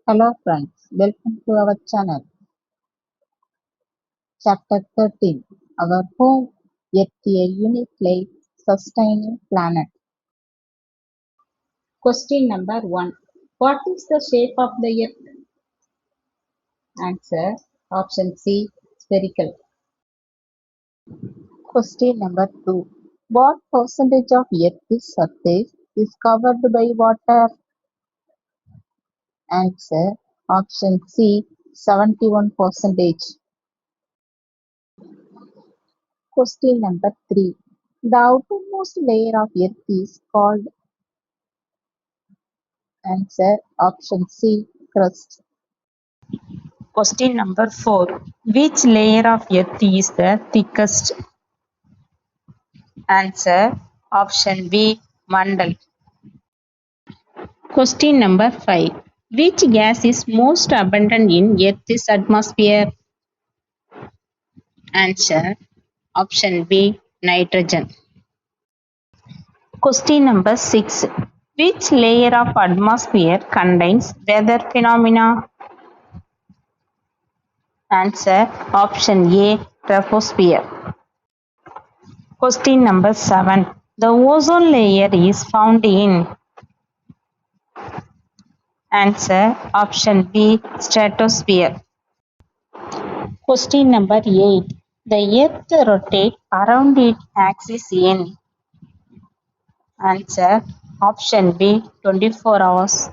Hello friends, welcome to our channel. Chapter 13. Our home, yet a unique life sustaining planet. Question number 1. What is the shape of the earth? Answer. Option C. Spherical. Question number 2. What percentage of Earth's surface is covered by water? Answer. Option C. 71%. Question number 3. The outermost layer of Earth is called. Answer. Option C. Crust. Question number 4. Which layer of earth is the thickest? Answer. Option B. Mantle. Question number 5. Which gas is most abundant in Earth's atmosphere? Answer. Option B. Nitrogen. Question number 6. Which layer of atmosphere contains weather phenomena? Answer. Option A. Troposphere. Question number 7. The ozone layer is found in. Answer. Option B. Stratosphere. Question number 8. The earth rotates around its axis in. Answer. Option B. 24 hours.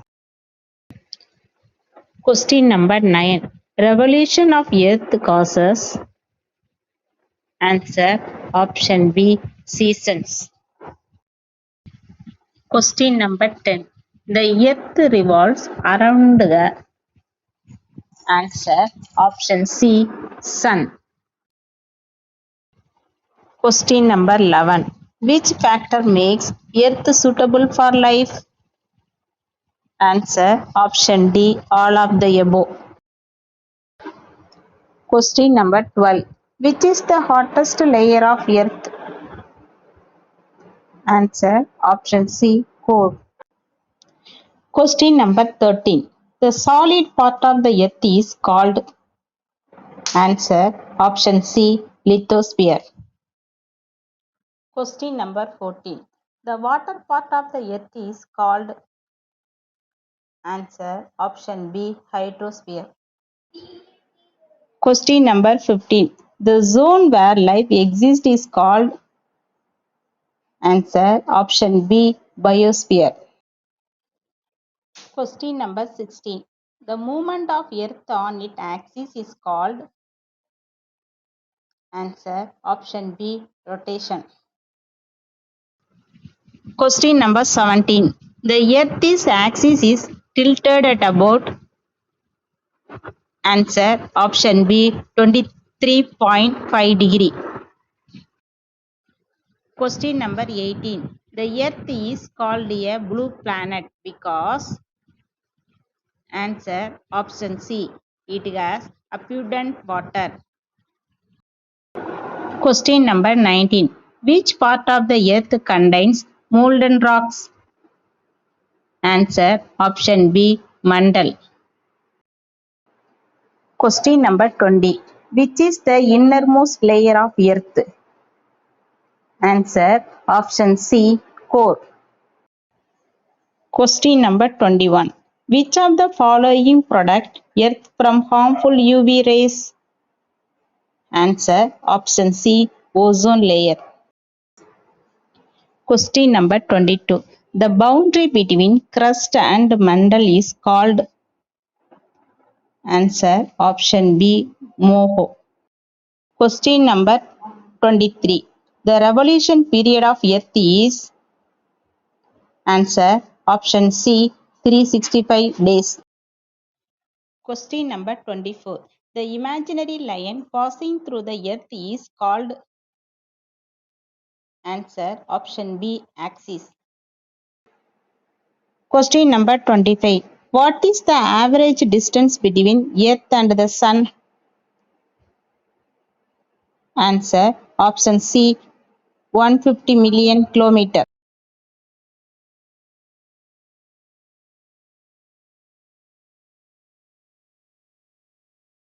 Question number 9. Revolution of earth causes. Answer. Option B. Seasons. Question number 10. The earth revolves around the. Answer. Option C. Sun. Question number 11. Which factor makes earth suitable for life? Answer. Option D. All of the above. Question number 12. Which is the hottest layer of earth? Answer. Option C. Core. Question number 13. The solid part of the earth is called. Answer. Option C. Lithosphere. Question number 14. The water part of the earth is called. Answer. Option B. Hydrosphere. Question number 15. The zone where life exists is called. Answer. Option B. Biosphere. Question number 16. The movement of earth on its axis is called. Answer. Option B. Rotation. Question number 17. The earth's axis is tilted at about. Answer. Option B. 23.5 degree. Question number 18. The earth is called a blue planet because. Answer. Option C. It has abundant water. Question number 19. Which part of the earth contains molten rocks? Answer. Option B. Mantle. Question number 20. Which is the innermost layer of earth? Answer. Option C. Core. Question number 21. Which of the following protect earth from harmful UV rays? Answer. Option C. Ozone layer. Question number 22. The boundary between crust and mantle is called. Answer. Option B. Moho. Question number 23. The revolution period of earth is. Answer. Option C. 365 days. Question number 24. The imaginary line passing through the earth is called. Answer. Option B. Axis. Question number 25. What is the average distance between earth and the sun? Answer. Option C. 150 million kilometers.